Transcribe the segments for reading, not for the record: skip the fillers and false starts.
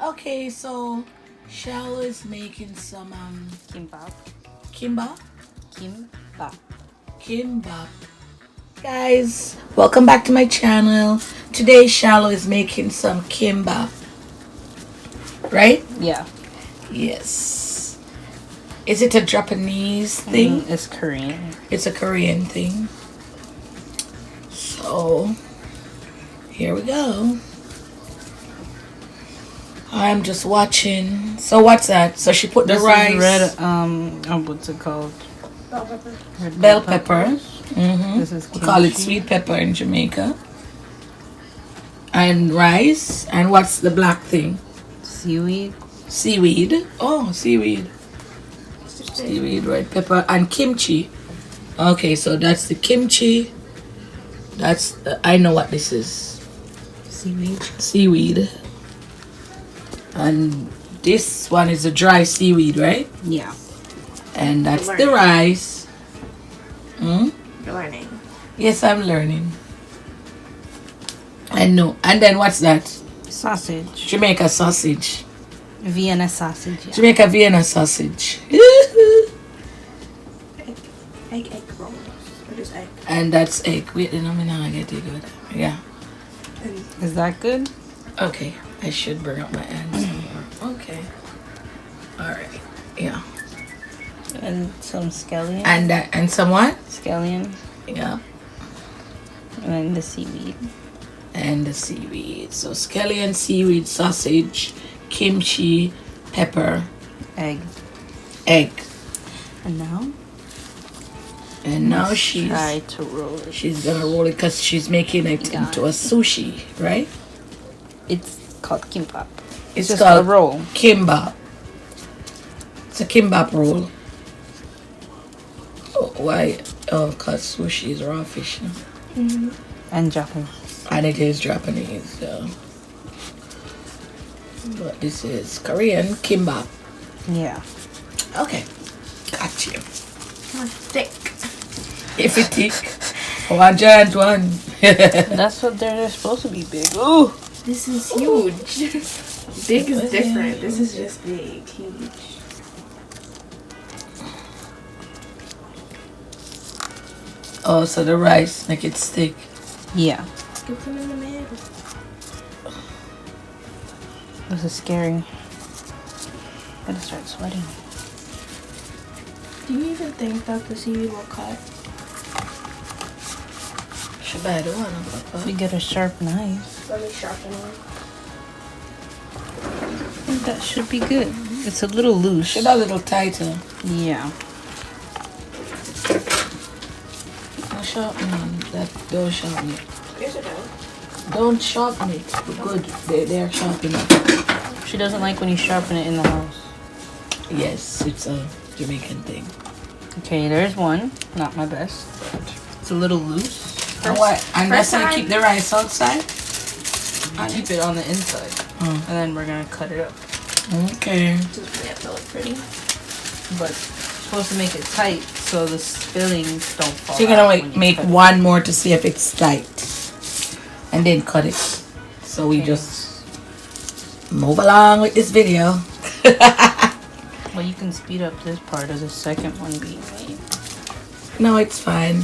Okay, so Shallow is making some Kimbap. kimbap. Kimbap. Kimbap. Guys, welcome back to my channel. Today Shallow is making some kimbap. Right? Yeah. Yes. Is it a Japanese thing? It's Korean. It's a Korean thing. So here we go. I'm just watching. So what's that? So she put the This rice. is red. What's it called? Bell pepper. Red Bell pepper. This is We call it kimchi. sweet pepper in Jamaica. And rice. And what's the black thing? Seaweed. Seaweed. Oh, seaweed. Seaweed, red pepper, and kimchi. Okay, so that's the kimchi. That's I know what this is. Seaweed. Seaweed. And this one is a dry seaweed, right? Yeah. And that's the rice. Hmm? You're learning. Yes, I'm learning. I know. And then what's that? Sausage. Jamaica sausage. Vienna sausage. Yeah. Jamaica Vienna sausage. Egg rolls. Or just egg. And that's egg. Wait, let me now get it good. Yeah. Is that good? Okay. I should bring up my hands more. Okay. Alright. Yeah. And some scallion. And some what? Scallion. Yeah. And then the seaweed. And the seaweed. So scallion, seaweed, sausage, kimchi, pepper, Egg. egg. And now? And now Try to roll it. she's gonna roll it because she's making it Got into a sushi, right? It's called kimbap. It's just called a roll. kimbap. It's a kimbap roll. Oh, why? Oh, cause sushi is raw fish, no? And Japanese. And it is Japanese. So. But this is Korean kimbap. Yeah. Okay, got you. Thick. If it thick, one giant one. That's what they're supposed to be big. Ooh. This is huge. Big is different. This is just big. Huge. Oh, so the rice make it stick. Yeah. Put them in the middle. This is scary. Gotta start sweating. Do you even think that the seaweed will cut? Should I do one? If you get a sharp knife, Let me sharpen one. I think that should be good. It's a little loose. Should a little tighter. Yeah. Don't sharpen it. That don't sharpen it. Here's a dough. Don't sharpen it. Good. They're sharpening. She doesn't like when you sharpen it in the house. Yes, it's a Jamaican thing. Okay, there's one. Not my best. It's a little loose. And what? And that's first how you keep the rice outside? I keep it on the inside. And then we're gonna cut it up. Okay. Just make it look pretty. But you're supposed to make it tight so the fillings don't fall So you're gonna out when you make cut it. one more to see if it's tight. And then cut it. So we Okay. just move along with this video. Well, you can speed up this part of the second one being made. No, it's fine.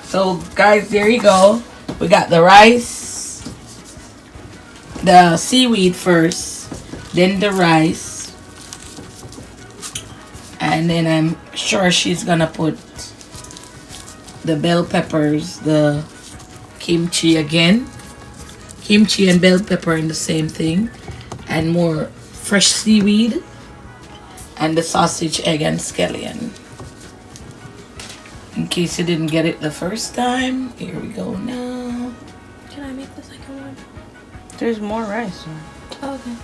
So guys, there you go. We got the rice, the seaweed first, then the rice, and then I'm sure she's gonna put the bell peppers, the kimchi again, kimchi and bell pepper in the same thing, and more fresh seaweed, and the sausage, egg, and scallion. In case you didn't get it the first time, here we go now. Can I make the second one? There's more rice. Oh, okay.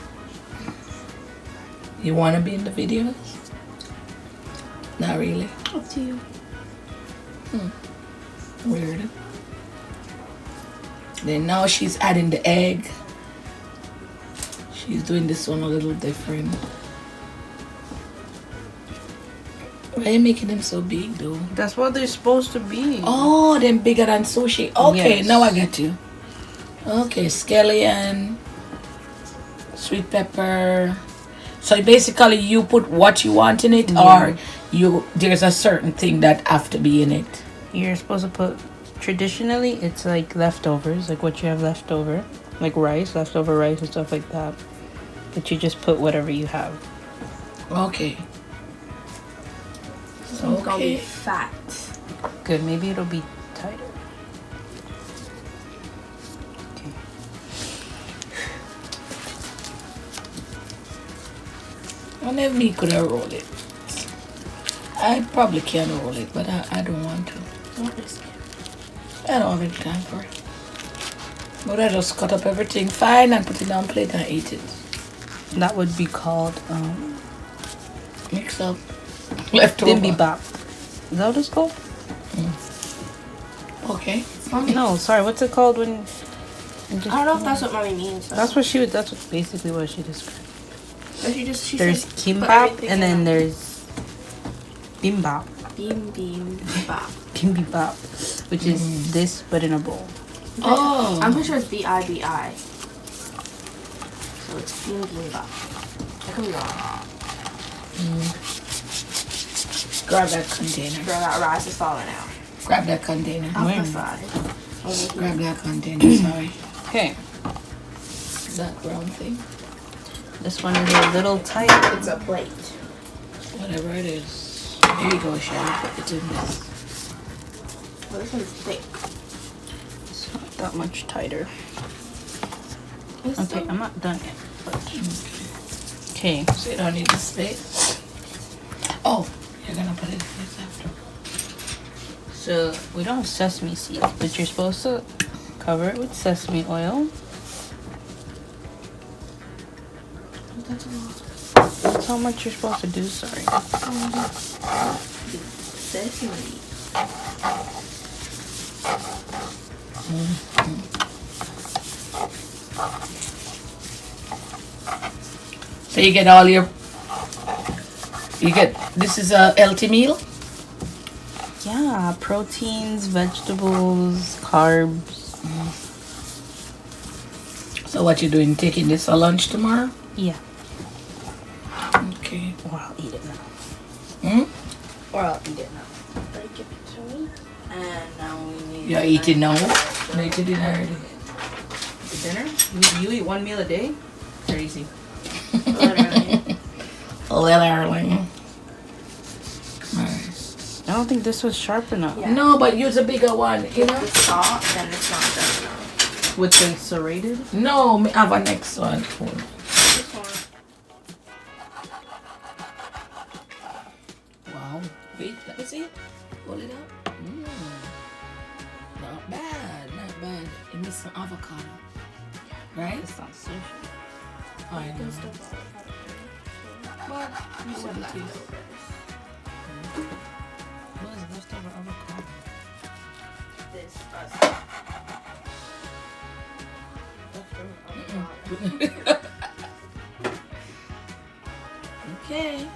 You want to be in the videos? Not really. Up to you. Weird. Then now she's adding the egg. She's doing this one a little different. Why are you making them so big though? That's what they're supposed to be. Oh, them bigger than sushi. Okay, Yes. now I get you. Okay, scallion, sweet pepper. So basically, you put what you want in it, Yeah. or there's a certain thing that have to be in it. You're supposed to put, traditionally, it's like leftovers, like what you have left over, like rice, leftover rice and stuff like that. But you just put whatever you have. Okay. This one's gonna be Okay. fat. Good, maybe it'll be tighter. Okay. Whenever me could have roll it. I probably can roll it, but I don't want to. Not this. I don't have any time for it. But I just cut up everything fine and put it on plate and eat it. That would be called Mix up. Leftover. bimbap. Is that what it's called? Okay. No, sorry. What's it called when? I don't know if that's what mommy means. Though. That's what she would. That's what basically what she described. But she There's said, put kimbap everything and in then a there's bimbap. bimbap. Bimbap, which is this but in a bowl. Oh. I'm pretty sure it's bibi. So it's bimbap. I could be wrong. Grab that container. Girl, that rice is falling out. Grab that container. Off Where? the side. Over here. Grab that container. Sorry. Okay, That brown thing. this one is a little tight. It's a plate. Whatever it is. Here you go, Shelly. Put it in this. Well, this one's thick. It's not that much tighter. It's Okay, still- I'm not done yet. Okay, So you don't need the space. Oh, you're gonna put it in this after. so we don't have sesame seeds, but you're supposed to cover it with sesame oil. That's a lot. That's how much you're supposed to do. Sorry. Sesame. So you get all your. You get. This is a healthy meal. Yeah, proteins, vegetables, carbs. So what you doing? Taking this for lunch tomorrow? Yeah. Okay. Or I'll eat it now. Hmm? Or I'll eat it now. Break it to me. And now we need. You're eating now. No, you did already. For dinner? You eat one meal a day? Crazy. Literally. Literally. Alright. I don't think this was sharp enough. Yeah. No, but use a bigger one. You know. The salt, then it's not done enough. With the serrated? No, me have a next one. Hold on. This one. Wow. Wait, let me see. Pull it up. Not bad, not bad. It needs some avocado. Right? It's not sushi. I know. But you With said it is. leftovers. What is leftover avocado? This Okay.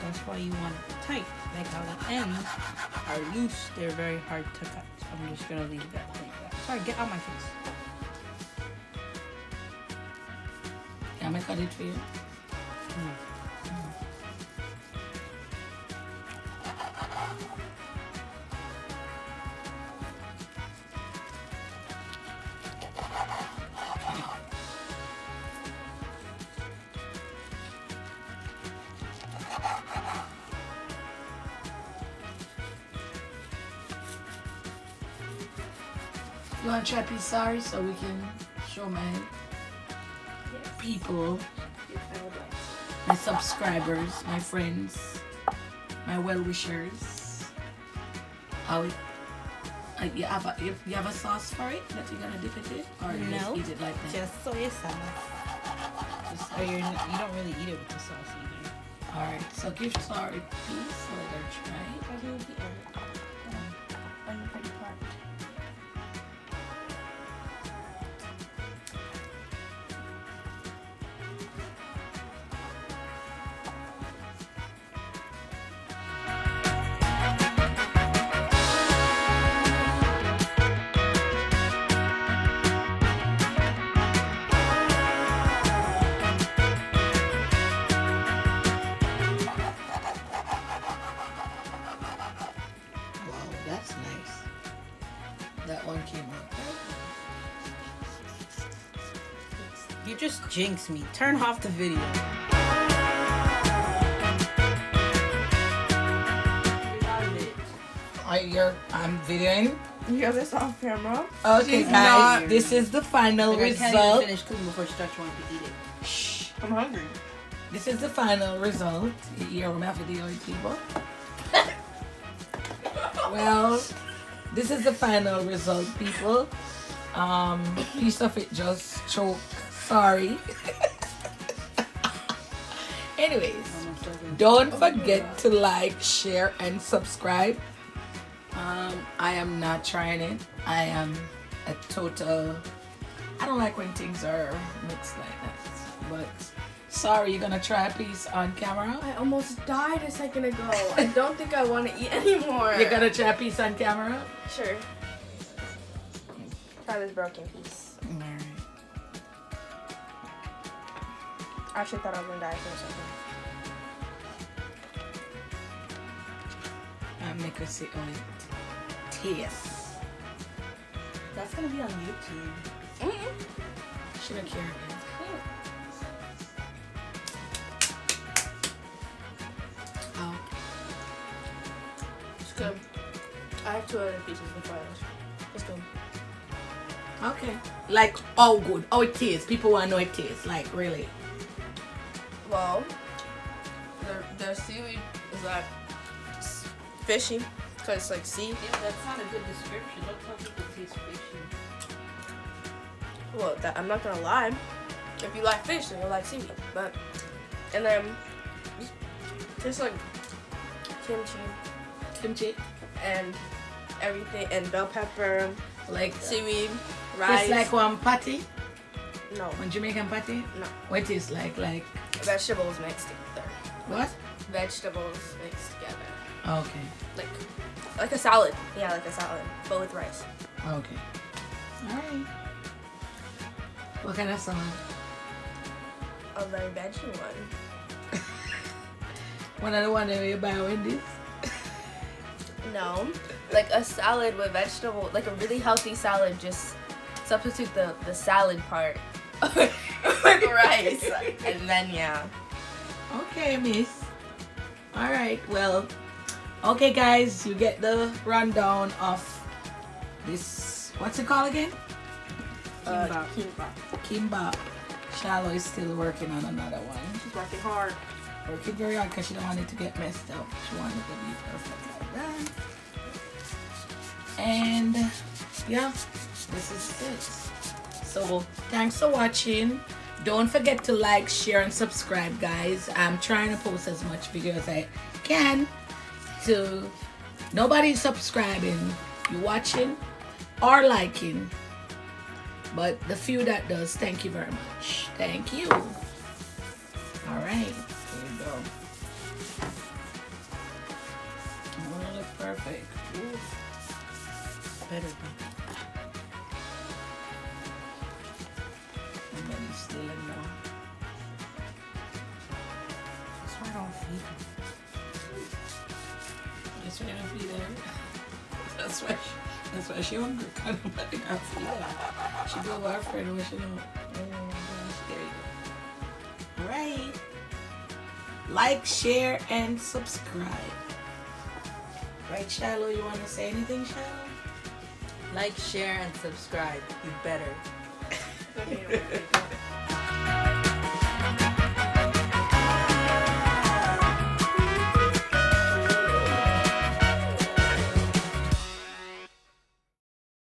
That's why you want it tight. Like how the ends are loose, they're very hard to cut. So I'm just gonna leave that like that. Sorry, get out my face. Can I cut it for you? You want to try piece sorry so we can show my people, my subscribers, my friends, my well-wishers, how it, you have a sauce for it that you're gonna dip it in, or you just No. eat it like that? Just soy sauce. Just Or you don't really eat it with the sauce either. all right. So give sorry piece so they're try. that one came out. You just jinxed me. Turn off the video. I'm videoing. You have this off camera? Okay, She's guys, not. this is the final Like, I can't even result. finish cooking before she starts wanting to eat it. Shh. I'm hungry. This is the final result. You're gonna video it, people. Well, this is the final result, people. Piece of it just choked. Sorry. Anyways, don't forget to like, share, and subscribe. I am not trying it. I am a total. I don't like when things are mixed like that. But sorry, you're gonna try a piece on camera. I almost died a second ago. I don't think I want to eat anymore. You're gonna try a piece on camera. Sure. Try this broken piece. Alright. I actually thought I was gonna die for a second. I'll make her see how it tastes. That's gonna be on YouTube. She don't care again. Oh. It's good. I have 2 other pieces before this. It's good. Okay. Like, oh, good. Oh, it tastes. People want to know it tastes. Like, really. Well, the seaweed is like fishy because it's like sea. Yeah, that's not a good description. Don't tell people it tastes fishy. Well, I'm not gonna lie. If you like fish, then you'll like seaweed. But and then just like Kimchi. and everything and bell pepper, Like, seaweed, rice. it's like one patty. No, One Jamaican patty. no. What is like Vegetables mixed together. what? Vegetables mixed together. Okay. Like a salad. Yeah, like a salad, but with rice. Okay. Alright. What kind of salad? A very veggie one. One of the one that you buy Wendy's? No, like a salad with vegetable, like a really healthy salad. Just substitute the salad part with rice, and then yeah. Okay, miss. Alright, well. Okay, guys, you get the rundown of this. What's it called again? Kimbap. Kimbap. Shallow is still working on another one. She's working hard. Working very hard because she don't want it to get messed up. She wanted it to be perfect like that. And yeah, this is it. So thanks for watching. Don't forget to like, share, and subscribe, guys. I'm trying to post as much video as I can. To nobody's subscribing, you watching or liking, but the few that does, thank you very much. Thank you. All right, here you go. Oh, it looks perfect. Ooh. Better be. Somebody's stealing now. That's why I don't feed her. That's why I don't feed her. That's why she hungry. Can't nobody can feed her. She do her friend when she don't. Oh my gosh, there you go. Alright. Like, share, and subscribe. Right, Shallow? You want to say anything, Shallow? Like, share, and subscribe. You better. Okay,